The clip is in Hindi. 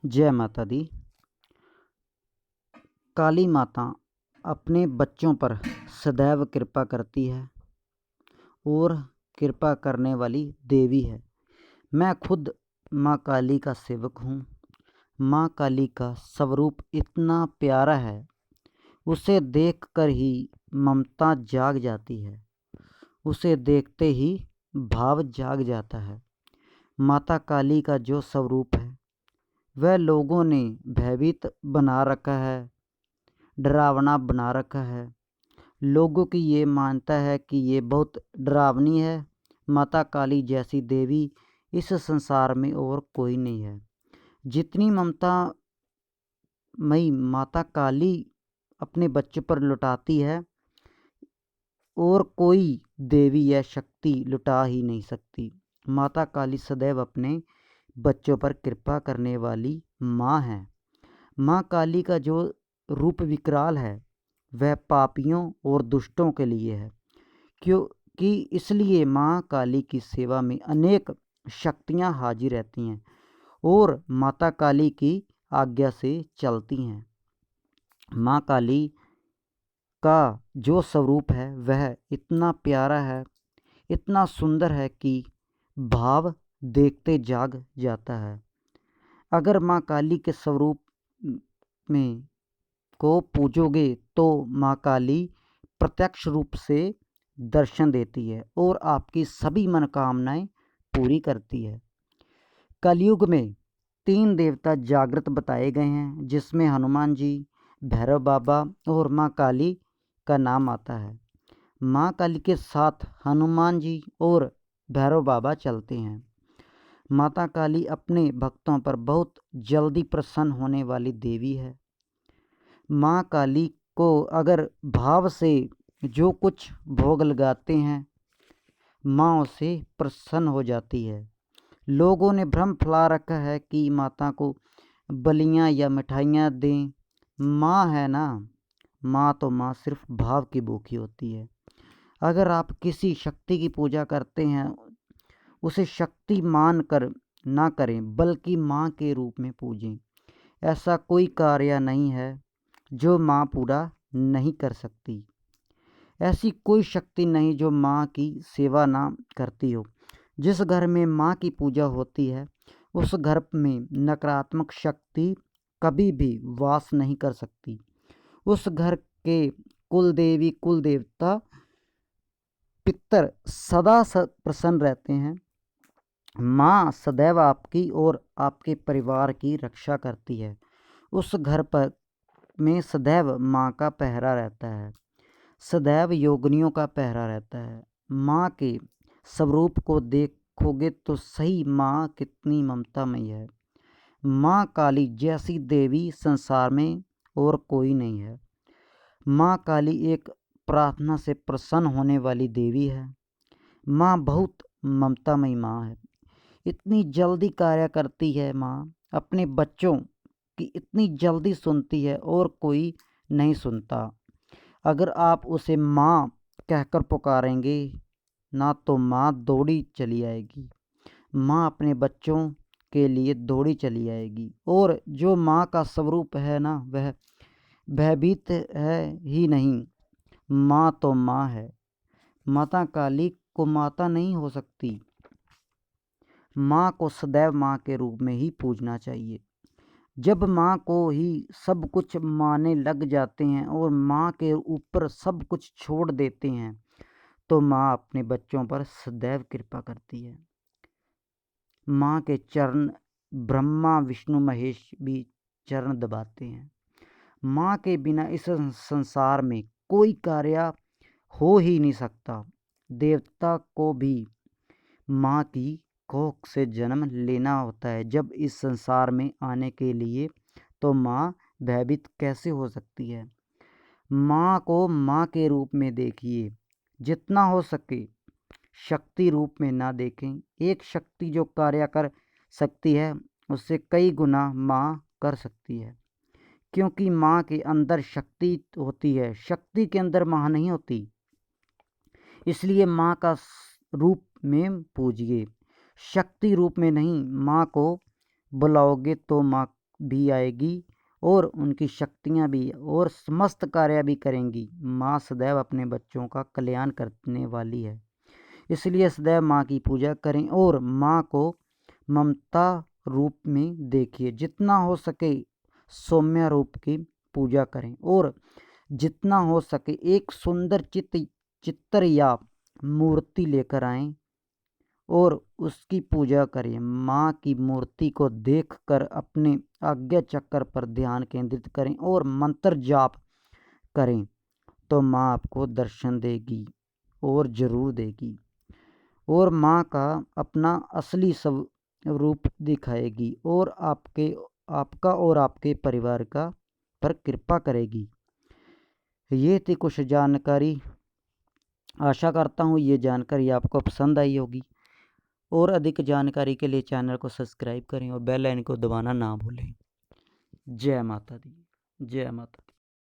जय माता दी। काली माता अपने बच्चों पर सदैव कृपा करती है और कृपा करने वाली देवी है। मैं खुद माँ काली का सेवक हूँ। माँ काली का स्वरूप इतना प्यारा है, उसे देखकर ही ममता जाग जाती है, उसे देखते ही भाव जाग जाता है। माता काली का जो स्वरूप है वह लोगों ने भयभीत बना रखा है, डरावना बना रखा है। लोगों की ये मान्यता है कि ये बहुत डरावनी है। माता काली जैसी देवी इस संसार में और कोई नहीं है। जितनी ममता मई माता काली अपने बच्चों पर लुटाती है और कोई देवी या शक्ति लुटा ही नहीं सकती। माता काली सदैव अपने बच्चों पर कृपा करने वाली माँ है। माँ काली का जो रूप विकराल है वह पापियों और दुष्टों के लिए है, क्योंकि इसलिए माँ काली की सेवा में अनेक शक्तियाँ हाजिर रहती हैं और माता काली की आज्ञा से चलती हैं। माँ काली का जो स्वरूप है वह इतना प्यारा है, इतना सुंदर है कि भाव देखते जाग जाता है। अगर माँ काली के स्वरूप में को पूजोगे तो माँ काली प्रत्यक्ष रूप से दर्शन देती है और आपकी सभी मनोकामनाएं पूरी करती है। कलयुग में 3 देवता जागृत बताए गए हैं, जिसमें हनुमान जी, भैरव बाबा और माँ काली का नाम आता है। माँ काली के साथ हनुमान जी और भैरव बाबा चलते हैं। माता काली अपने भक्तों पर बहुत जल्दी प्रसन्न होने वाली देवी है। माँ काली को अगर भाव से जो कुछ भोग लगाते हैं, माँ उससे प्रसन्न हो जाती है। लोगों ने भ्रम फैला रखा है कि माता को बलियाँ या मिठाइयाँ दें। माँ है ना, माँ तो माँ सिर्फ भाव की भूखी होती है। अगर आप किसी शक्ति की पूजा करते हैं, उसे शक्ति मान कर ना करें बल्कि माँ के रूप में पूजें। ऐसा कोई कार्य नहीं है जो माँ पूरा नहीं कर सकती। ऐसी कोई शक्ति नहीं जो माँ की सेवा ना करती हो। जिस घर में माँ की पूजा होती है उस घर में नकारात्मक शक्ति कभी भी वास नहीं कर सकती। उस घर के कुल देवी कुल देवता पितर सदा प्रसन्न रहते हैं। माँ सदैव आपकी और आपके परिवार की रक्षा करती है। उस घर पर में सदैव माँ का पहरा रहता है, सदैव योगिनियों का पहरा रहता है। माँ के स्वरूप को देखोगे तो सही माँ कितनी ममतामयी है। माँ काली जैसी देवी संसार में और कोई नहीं है। माँ काली एक प्रार्थना से प्रसन्न होने वाली देवी है। माँ बहुत ममतामयी माँ है। इतनी जल्दी कार्य करती है माँ, अपने बच्चों की इतनी जल्दी सुनती है और कोई नहीं सुनता। अगर आप उसे माँ कहकर पुकारेंगे ना तो माँ दौड़ी चली आएगी। माँ अपने बच्चों के लिए दौड़ी चली आएगी। और जो माँ का स्वरूप है ना वह भयभीत है ही नहीं। माँ तो माँ है। माता काली को माता नहीं हो सकती। माँ को सदैव माँ के रूप में ही पूजना चाहिए। जब माँ को ही सब कुछ माने लग जाते हैं और माँ के ऊपर सब कुछ छोड़ देते हैं तो माँ अपने बच्चों पर सदैव कृपा करती है। माँ के चरण ब्रह्मा विष्णु महेश भी चरण दबाते हैं। माँ के बिना इस संसार में कोई कार्य हो ही नहीं सकता। देवता को भी माँ की कोख से जन्म लेना होता है जब इस संसार में आने के लिए, तो माँ भयभीत कैसे हो सकती है। माँ को माँ के रूप में देखिए, जितना हो सके शक्ति रूप में ना देखें। एक शक्ति जो कार्य कर सकती है उससे कई गुना माँ कर सकती है, क्योंकि माँ के अंदर शक्ति होती है, शक्ति के अंदर माँ नहीं होती। इसलिए माँ का रूप में पूजिए, शक्ति रूप में नहीं। माँ को बुलाओगे तो माँ भी आएगी और उनकी शक्तियाँ भी और समस्त कार्य भी करेंगी। माँ सदैव अपने बच्चों का कल्याण करने वाली है, इसलिए सदैव माँ की पूजा करें और माँ को ममता रूप में देखिए। जितना हो सके सौम्य रूप की पूजा करें और जितना हो सके एक सुंदर चित्र या मूर्ति लेकर आएं और उसकी पूजा करें। माँ की मूर्ति को देखकर अपने आज्ञा चक्र पर ध्यान केंद्रित करें और मंत्र जाप करें तो माँ आपको दर्शन देगी और ज़रूर देगी और माँ का अपना असली स्वरूप दिखाएगी और आपका और आपके परिवार का पर कृपा करेगी। ये थी कुछ जानकारी। आशा करता हूँ ये जानकारी आपको पसंद आई होगी और अधिक जानकारी के लिए चैनल को सब्सक्राइब करें और बेल आइकन को दबाना ना भूलें। जय माता दी, जय माता दी।